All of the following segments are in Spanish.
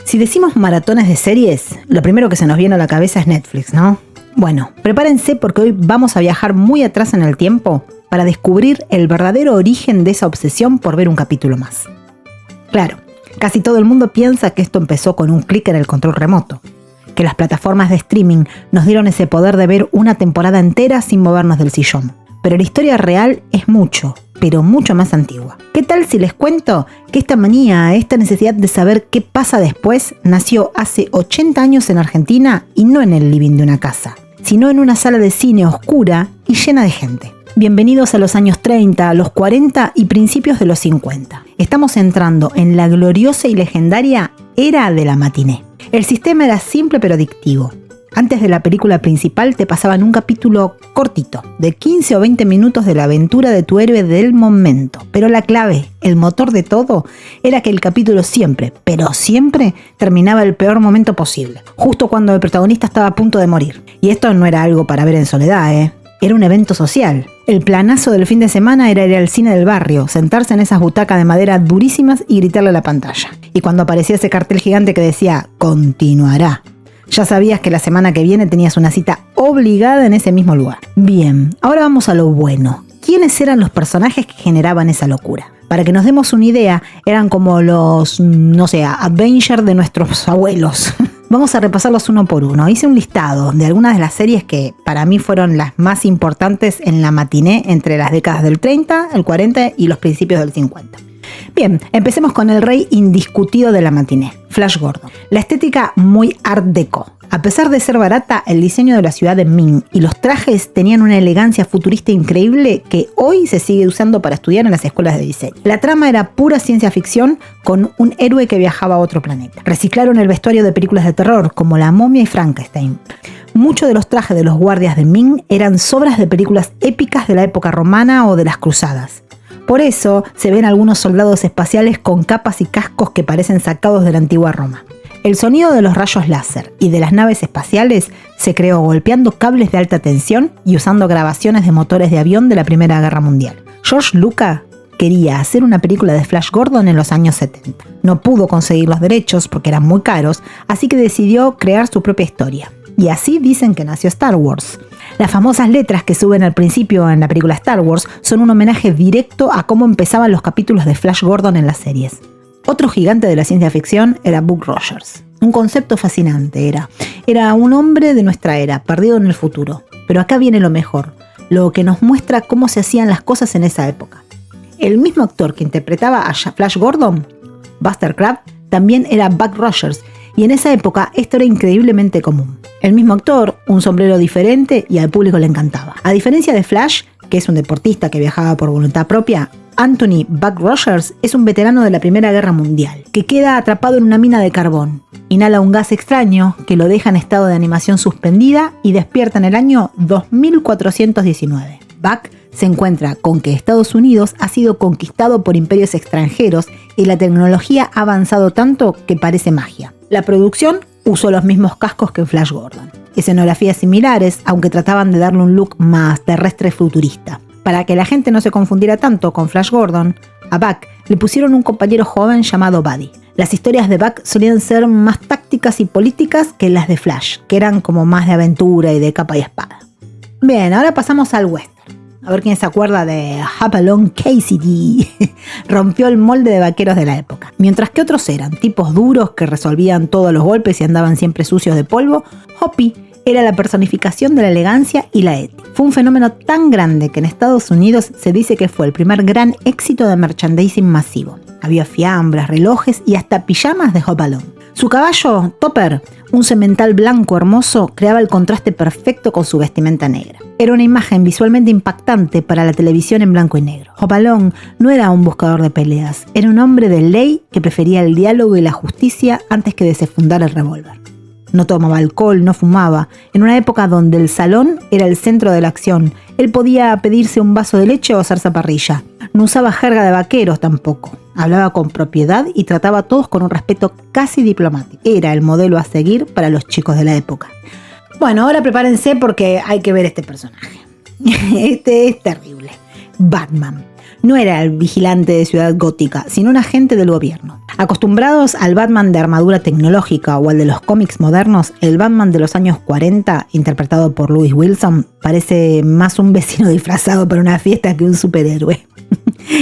Si decimos maratones de series, lo primero que se nos viene a la cabeza es Netflix, ¿no? Bueno, prepárense porque hoy vamos a viajar muy atrás en el tiempo para descubrir el verdadero origen de esa obsesión por ver un capítulo más. Claro, casi todo el mundo piensa que esto empezó con un clic en el control remoto, que las plataformas de streaming nos dieron ese poder de ver una temporada entera sin movernos del sillón. Pero la historia real es mucho, pero mucho más antigua. ¿Qué tal si les cuento que esta manía, esta necesidad de saber qué pasa después, nació hace 80 años en Argentina y no en el living de una casa, sino en una sala de cine oscura y llena de gente? Bienvenidos a los años 30, los 40 y principios de los 50. Estamos entrando en la gloriosa y legendaria era de la matiné. El sistema era simple pero adictivo. Antes de la película principal te pasaban un capítulo cortito, de 15 o 20 minutos de la aventura de tu héroe del momento. Pero la clave, el motor de todo, era que el capítulo siempre, pero siempre, terminaba el peor momento posible. Justo cuando el protagonista estaba a punto de morir. Y esto no era algo para ver en soledad, Era un evento social. El planazo del fin de semana era ir al cine del barrio, sentarse en esas butacas de madera durísimas y gritarle a la pantalla. Y cuando aparecía ese cartel gigante que decía, continuará, ya sabías que la semana que viene tenías una cita obligada en ese mismo lugar. Bien, ahora vamos a lo bueno. ¿Quiénes eran los personajes que generaban esa locura? Para que nos demos una idea, eran como los, Avengers de nuestros abuelos. Vamos a repasarlos uno por uno. Hice un listado de algunas de las series que para mí fueron las más importantes en la matiné entre las décadas del 30, el 40 y los principios del 50. Bien, empecemos con el rey indiscutido de la matiné, Flash Gordon. La estética muy art deco. A pesar de ser barata, el diseño de la ciudad de Ming y los trajes tenían una elegancia futurista increíble que hoy se sigue usando para estudiar en las escuelas de diseño. La trama era pura ciencia ficción con un héroe que viajaba a otro planeta. Reciclaron el vestuario de películas de terror como La momia y Frankenstein. Muchos de los trajes de los guardias de Ming eran sobras de películas épicas de la época romana o de las cruzadas. Por eso se ven algunos soldados espaciales con capas y cascos que parecen sacados de la antigua Roma. El sonido de los rayos láser y de las naves espaciales se creó golpeando cables de alta tensión y usando grabaciones de motores de avión de la Primera Guerra Mundial. George Lucas quería hacer una película de Flash Gordon en los años 70. No pudo conseguir los derechos porque eran muy caros, así que decidió crear su propia historia. Y así dicen que nació Star Wars. Las famosas letras que suben al principio en la película Star Wars son un homenaje directo a cómo empezaban los capítulos de Flash Gordon en las series. Otro gigante de la ciencia ficción era Buck Rogers. Un concepto fascinante era un hombre de nuestra era, perdido en el futuro. Pero acá viene lo mejor, lo que nos muestra cómo se hacían las cosas en esa época. El mismo actor que interpretaba a Flash Gordon, Buster Crabbe, también era Buck Rogers, y en esa época esto era increíblemente común. El mismo actor, un sombrero diferente y al público le encantaba. A diferencia de Flash, que es un deportista que viajaba por voluntad propia, Anthony Buck Rogers es un veterano de la Primera Guerra Mundial, que queda atrapado en una mina de carbón. Inhala un gas extraño que lo deja en estado de animación suspendida y despierta en el año 2419. Buck se encuentra con que Estados Unidos ha sido conquistado por imperios extranjeros y la tecnología ha avanzado tanto que parece magia. La producción usó los mismos cascos que Flash Gordon. Escenografías similares, aunque trataban de darle un look más terrestre futurista. Para que la gente no se confundiera tanto con Flash Gordon, a Buck le pusieron un compañero joven llamado Buddy. Las historias de Buck solían ser más tácticas y políticas que las de Flash, que eran como más de aventura y de capa y espada. Bien, ahora pasamos al western. A ver quién se acuerda de Hopalong Cassidy. Rompió el molde de vaqueros de la época. Mientras que otros eran tipos duros que resolvían todos los golpes y andaban siempre sucios de polvo, Hoppy era la personificación de la elegancia y la ética. Fue un fenómeno tan grande que en Estados Unidos se dice que fue el primer gran éxito de merchandising masivo. Había fiambres, relojes y hasta pijamas de Hopalong. Su caballo, Topper, un semental blanco hermoso, creaba el contraste perfecto con su vestimenta negra. Era una imagen visualmente impactante para la televisión en blanco y negro. Hopalong no era un buscador de peleas, era un hombre de ley que prefería el diálogo y la justicia antes que desenfundar el revólver. No tomaba alcohol, no fumaba. En una época donde el salón era el centro de la acción, él podía pedirse un vaso de leche o hacerse parrilla. No usaba jerga de vaqueros tampoco. Hablaba con propiedad y trataba a todos con un respeto casi diplomático. Era el modelo a seguir para los chicos de la época. Bueno, ahora prepárense porque hay que ver este personaje. Este es terrible. Batman. No era el vigilante de Ciudad Gótica, sino un agente del gobierno. Acostumbrados al Batman de armadura tecnológica o al de los cómics modernos, el Batman de los años 40, interpretado por Lewis Wilson, parece más un vecino disfrazado para una fiesta que un superhéroe.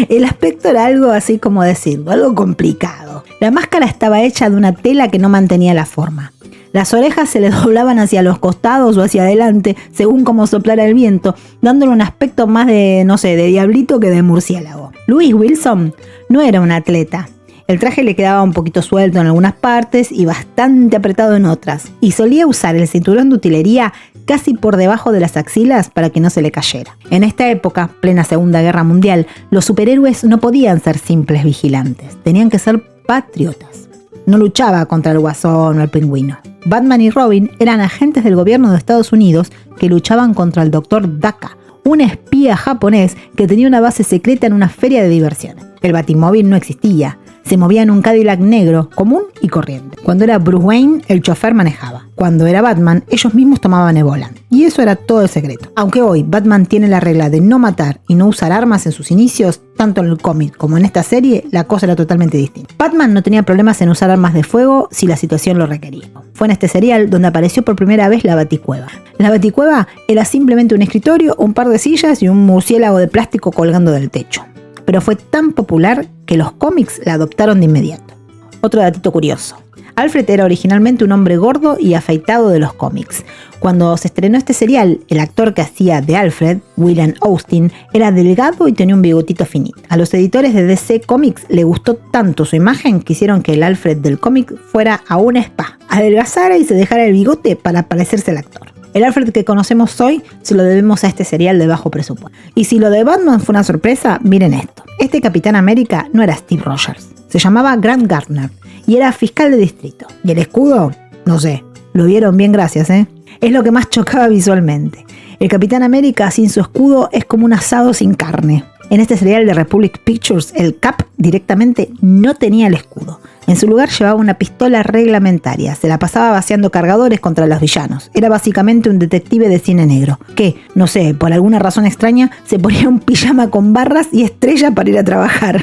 El aspecto era algo así como decirlo, algo complicado. La máscara estaba hecha de una tela que no mantenía la forma. Las orejas se le doblaban hacia los costados o hacia adelante, según cómo soplara el viento, dándole un aspecto más de diablito que de murciélago. Lewis Wilson no era un atleta. El traje le quedaba un poquito suelto en algunas partes y bastante apretado en otras, y solía usar el cinturón de utilería casi por debajo de las axilas para que no se le cayera. En esta época, plena Segunda Guerra Mundial, los superhéroes no podían ser simples vigilantes, tenían que ser patriotas. No luchaba contra el Guasón o el Pingüino. Batman y Robin eran agentes del gobierno de Estados Unidos que luchaban contra el Dr. Daka, un espía japonés que tenía una base secreta en una feria de diversiones. El Batimóvil no existía. Se movía en un Cadillac negro, común y corriente. Cuando era Bruce Wayne, el chofer manejaba. Cuando era Batman, ellos mismos tomaban el volante. Y eso era todo el secreto. Aunque hoy Batman tiene la regla de no matar y no usar armas en sus inicios, tanto en el cómic como en esta serie, la cosa era totalmente distinta. Batman no tenía problemas en usar armas de fuego si la situación lo requería. Fue en este serial donde apareció por primera vez la Baticueva. La Baticueva era simplemente un escritorio, un par de sillas y un murciélago de plástico colgando del techo. Pero fue tan popular que los cómics la adoptaron de inmediato. Otro datito curioso. Alfred era originalmente un hombre gordo y afeitado de los cómics. Cuando se estrenó este serial, el actor que hacía de Alfred, William Austin, era delgado y tenía un bigotito finito. A los editores de DC Comics le gustó tanto su imagen que hicieron que el Alfred del cómic fuera a un spa, adelgazara y se dejara el bigote para parecerse al actor. El Alfred que conocemos hoy se lo debemos a este serial de bajo presupuesto. Y si lo de Batman fue una sorpresa, miren esto. Este Capitán América no era Steve Rogers, se llamaba Grant Gardner y era fiscal de distrito. ¿Y el escudo? No sé, lo vieron bien, gracias, ¿eh? Es lo que más chocaba visualmente. El Capitán América sin su escudo es como un asado sin carne. En este serial de Republic Pictures, el Cap directamente no tenía el escudo. En su lugar llevaba una pistola reglamentaria, se la pasaba vaciando cargadores contra los villanos. Era básicamente un detective de cine negro, que, no sé, por alguna razón extraña, se ponía un pijama con barras y estrella para ir a trabajar.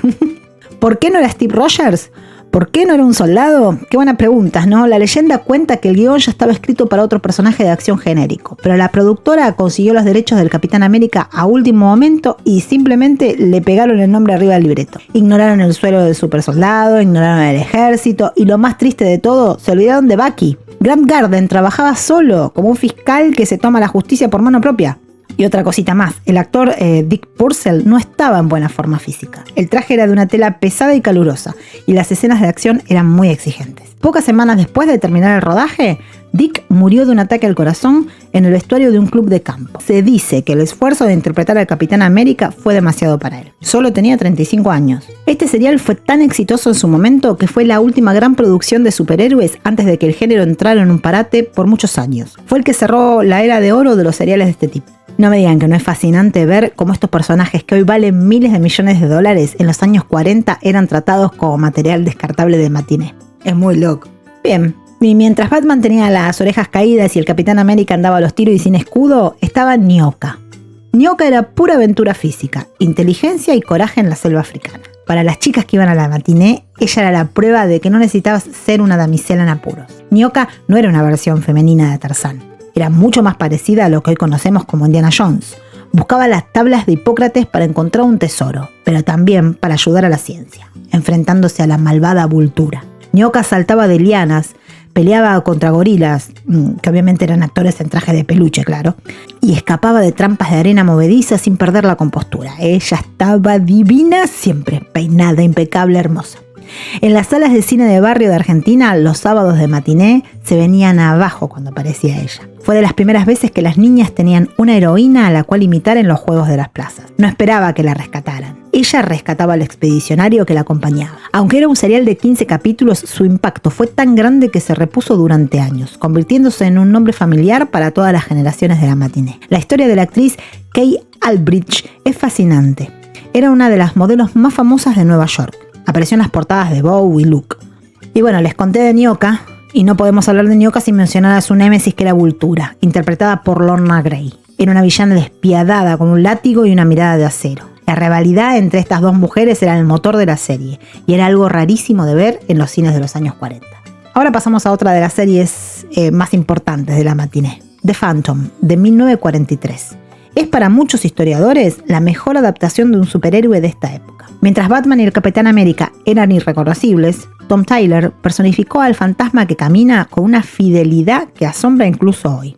¿Por qué no era Steve Rogers? ¿Por qué no era un soldado? Qué buenas preguntas, ¿no? La leyenda cuenta que el guión ya estaba escrito para otro personaje de acción genérico, pero la productora consiguió los derechos del Capitán América a último momento y simplemente le pegaron el nombre arriba del libreto. Ignoraron el suelo del supersoldado, ignoraron el ejército y lo más triste de todo, se olvidaron de Bucky. Grant Gardner trabajaba solo, como un fiscal que se toma la justicia por mano propia. Y otra cosita más, el actor Dick Purcell no estaba en buena forma física. El traje era de una tela pesada y calurosa, y las escenas de acción eran muy exigentes. Pocas semanas después de terminar el rodaje, Dick murió de un ataque al corazón en el vestuario de un club de campo. Se dice que el esfuerzo de interpretar al Capitán América fue demasiado para él. Solo tenía 35 años. Este serial fue tan exitoso en su momento que fue la última gran producción de superhéroes antes de que el género entrara en un parate por muchos años. Fue el que cerró la era de oro de los seriales de este tipo. No me digan que no es fascinante ver cómo estos personajes que hoy valen miles de millones de dólares en los años 40 eran tratados como material descartable de matiné. Es muy loco. Bien, y mientras Batman tenía las orejas caídas y el Capitán América andaba a los tiros y sin escudo, estaba Nyoka. Nyoka era pura aventura física, inteligencia y coraje en la selva africana. Para las chicas que iban a la matiné, ella era la prueba de que no necesitabas ser una damisela en apuros. Nyoka no era una versión femenina de Tarzán. Era mucho más parecida a lo que hoy conocemos como Indiana Jones. Buscaba las tablas de Hipócrates para encontrar un tesoro, pero también para ayudar a la ciencia, enfrentándose a la malvada Vultura. Nyoka saltaba de lianas, peleaba contra gorilas, que obviamente eran actores en traje de peluche, claro, y escapaba de trampas de arena movediza sin perder la compostura. Ella estaba divina siempre, peinada, impecable, hermosa. En las salas de cine de barrio de Argentina, los sábados de matiné se venían abajo cuando aparecía ella. Fue de las primeras veces que las niñas tenían una heroína a la cual imitar en los juegos de las plazas. No esperaba que la rescataran. Ella rescataba al expedicionario que la acompañaba. Aunque era un serial de 15 capítulos, su impacto fue tan grande que se repuso durante años, convirtiéndose en un nombre familiar para todas las generaciones de la matiné. La historia de la actriz Kay Albridge es fascinante. Era una de las modelos más famosas de Nueva York. Apareció en las portadas de Vogue y Look. Y bueno, les conté de Nyoka, y no podemos hablar de Nyoka sin mencionar a su némesis que era Vultura, interpretada por Lorna Grey. Era una villana despiadada con un látigo y una mirada de acero. La rivalidad entre estas dos mujeres era el motor de la serie y era algo rarísimo de ver en los cines de los años 40. Ahora pasamos a otra de las series más importantes de la matiné, The Phantom, de 1943. Es para muchos historiadores la mejor adaptación de un superhéroe de esta época. Mientras Batman y el Capitán América eran irreconocibles, Tom Tyler personificó al fantasma que camina con una fidelidad que asombra incluso hoy.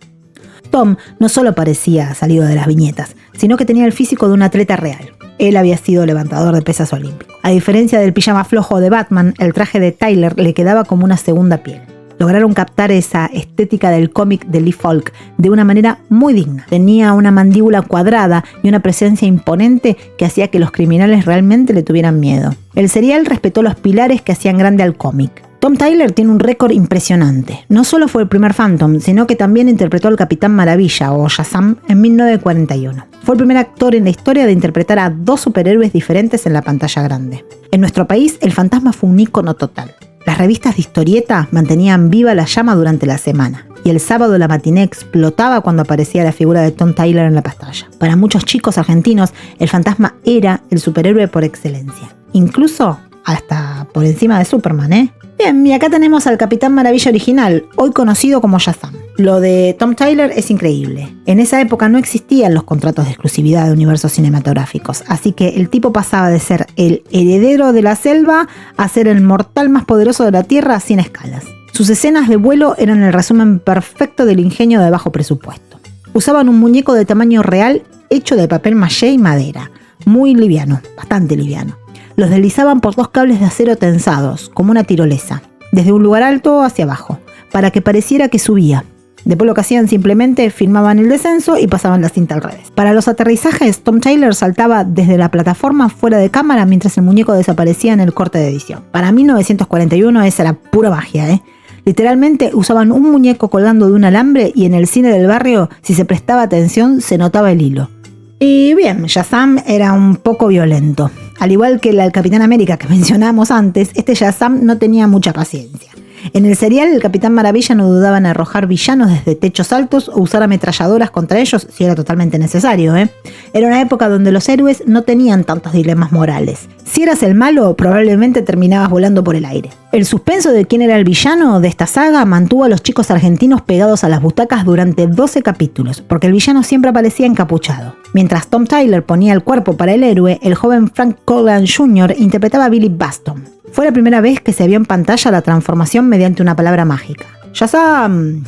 Tom no solo parecía salido de las viñetas, sino que tenía el físico de un atleta real. Él había sido levantador de pesas olímpico. A diferencia del pijama flojo de Batman, el traje de Tyler le quedaba como una segunda piel. Lograron captar esa estética del cómic de Lee Falk de una manera muy digna. Tenía una mandíbula cuadrada y una presencia imponente que hacía que los criminales realmente le tuvieran miedo. El serial respetó los pilares que hacían grande al cómic. Tom Tyler tiene un récord impresionante. No solo fue el primer Phantom, sino que también interpretó al Capitán Maravilla o Shazam en 1941. Fue el primer actor en la historia de interpretar a dos superhéroes diferentes en la pantalla grande. En nuestro país, el fantasma fue un ícono total. Las revistas de historieta mantenían viva la llama durante la semana, y el sábado la matiné explotaba cuando aparecía la figura de Tom Tyler en la pantalla. Para muchos chicos argentinos, el fantasma era el superhéroe por excelencia, incluso hasta por encima de Superman, ¿eh? Bien, y acá tenemos al Capitán Maravilla original, hoy conocido como Shazam. Lo de Tom Tyler es increíble. En esa época no existían los contratos de exclusividad de universos cinematográficos, así que el tipo pasaba de ser el heredero de la selva a ser el mortal más poderoso de la Tierra sin escalas. Sus escenas de vuelo eran el resumen perfecto del ingenio de bajo presupuesto. Usaban un muñeco de tamaño real hecho de papel maché y madera, muy liviano, bastante liviano. Los deslizaban por dos cables de acero tensados, como una tirolesa, desde un lugar alto hacia abajo, para que pareciera que subía. Después lo que hacían simplemente filmaban el descenso y pasaban la cinta al revés. Para los aterrizajes, Tom Tyler saltaba desde la plataforma fuera de cámara mientras el muñeco desaparecía en el corte de edición. Para 1941 esa era pura magia, ¿eh? Literalmente usaban un muñeco colgando de un alambre y en el cine del barrio, si se prestaba atención, se notaba el hilo. Y bien, Shazam era un poco violento. Al igual que el Capitán América que mencionamos antes, este Shazam no tenía mucha paciencia. En el serial, el Capitán Maravilla no dudaba en arrojar villanos desde techos altos o usar ametralladoras contra ellos si era totalmente necesario, ¿eh? Era una época donde los héroes no tenían tantos dilemas morales. Si eras el malo, probablemente terminabas volando por el aire. El suspenso de quién era el villano de esta saga mantuvo a los chicos argentinos pegados a las butacas durante 12 capítulos, porque el villano siempre aparecía encapuchado. Mientras Tom Tyler ponía el cuerpo para el héroe, el joven Frank Colgan Jr. interpretaba a Billy Baston. Fue la primera vez que se vio en pantalla la transformación mediante una palabra mágica. ¡Shazam!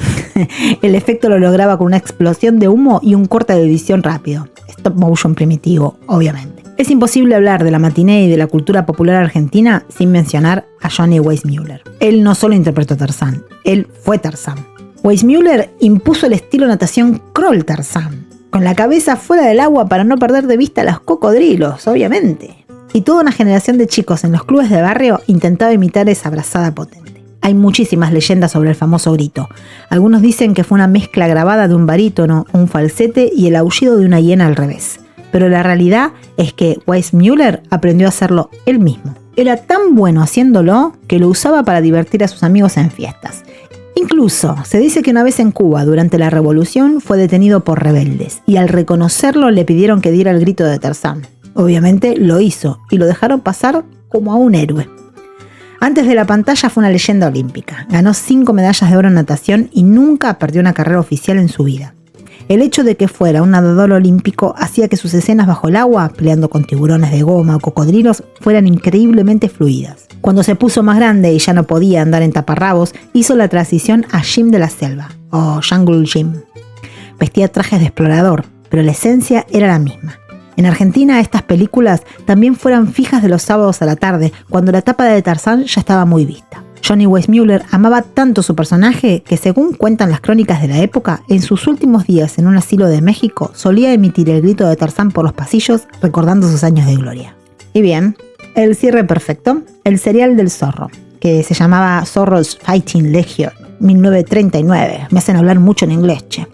El efecto lo lograba con una explosión de humo y un corte de edición rápido. Stop motion primitivo, obviamente. Es imposible hablar de la matiné y de la cultura popular argentina sin mencionar a Johnny Weissmuller. Él no solo interpretó a Tarzán, él fue Tarzán. Weissmuller impuso el estilo natación crawl Tarzán, con la cabeza fuera del agua para no perder de vista a los cocodrilos, obviamente. Y toda una generación de chicos en los clubes de barrio intentaba imitar esa brazada potente. Hay muchísimas leyendas sobre el famoso grito. Algunos dicen que fue una mezcla grabada de un barítono, un falsete y el aullido de una hiena al revés. Pero la realidad es que Weissmuller aprendió a hacerlo él mismo. Era tan bueno haciéndolo que lo usaba para divertir a sus amigos en fiestas. Incluso se dice que una vez en Cuba, durante la revolución, fue detenido por rebeldes y al reconocerlo le pidieron que diera el grito de Tarzán. Obviamente lo hizo y lo dejaron pasar como a un héroe. Antes de la pantalla fue una leyenda olímpica. Ganó 5 medallas de oro en natación y nunca perdió una carrera oficial en su vida. El hecho de que fuera un nadador olímpico hacía que sus escenas bajo el agua, peleando con tiburones de goma o cocodrilos, fueran increíblemente fluidas. Cuando se puso más grande y ya no podía andar en taparrabos, hizo la transición a Jim de la selva, o Jungle Jim. Vestía trajes de explorador, pero la esencia era la misma. En Argentina estas películas también fueron fijas de los sábados a la tarde, cuando la etapa de Tarzán ya estaba muy vista. Johnny Weissmuller amaba tanto su personaje que, según cuentan las crónicas de la época, en sus últimos días en un asilo de México solía emitir el grito de Tarzán por los pasillos recordando sus años de gloria. Y bien, el cierre perfecto, el serial del zorro, que se llamaba Zorro's Fighting Legion, 1939. Me hacen hablar mucho en inglés, che.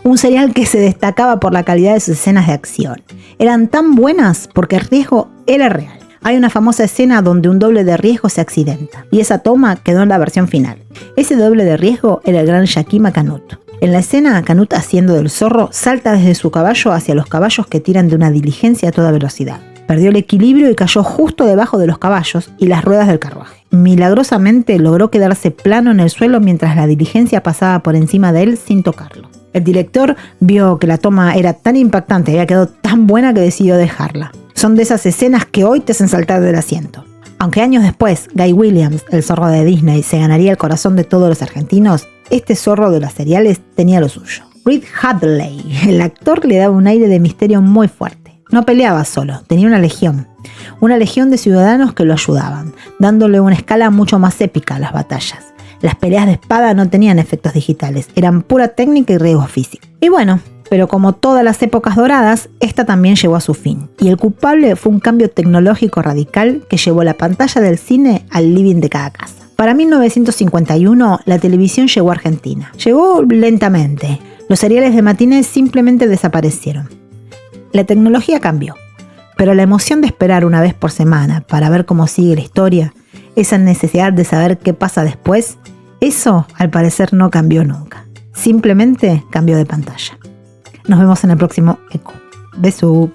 Un serial que se destacaba por la calidad de sus escenas de acción. Eran tan buenas porque el riesgo era real. Hay una famosa escena donde un doble de riesgo se accidenta y esa toma quedó en la versión final. Ese doble de riesgo era el gran Jackie Macanut. En la escena, Canut, haciendo del zorro, salta desde su caballo hacia los caballos que tiran de una diligencia a toda velocidad. Perdió el equilibrio y cayó justo debajo de los caballos y las ruedas del carruaje. Milagrosamente logró quedarse plano en el suelo mientras la diligencia pasaba por encima de él sin tocarlo. El director vio que la toma era tan impactante y había quedado tan buena que decidió dejarla. Son de esas escenas que hoy te hacen saltar del asiento. Aunque años después Guy Williams, el zorro de Disney, se ganaría el corazón de todos los argentinos, este zorro de los seriales tenía lo suyo. Reed Hadley, el actor, le daba un aire de misterio muy fuerte. No peleaba solo, tenía una legión de ciudadanos que lo ayudaban, dándole una escala mucho más épica a las batallas. Las peleas de espada no tenían efectos digitales, eran pura técnica y riesgo físico. Y bueno, pero como todas las épocas doradas, esta también llegó a su fin. Y el culpable fue un cambio tecnológico radical que llevó la pantalla del cine al living de cada casa. Para 1951, la televisión llegó a Argentina. Llegó lentamente. Los seriales de matinés simplemente desaparecieron. La tecnología cambió, pero la emoción de esperar una vez por semana para ver cómo sigue la historia, esa necesidad de saber qué pasa después, eso al parecer no cambió nunca. Simplemente cambió de pantalla. Nos vemos en el próximo Eco. Besú.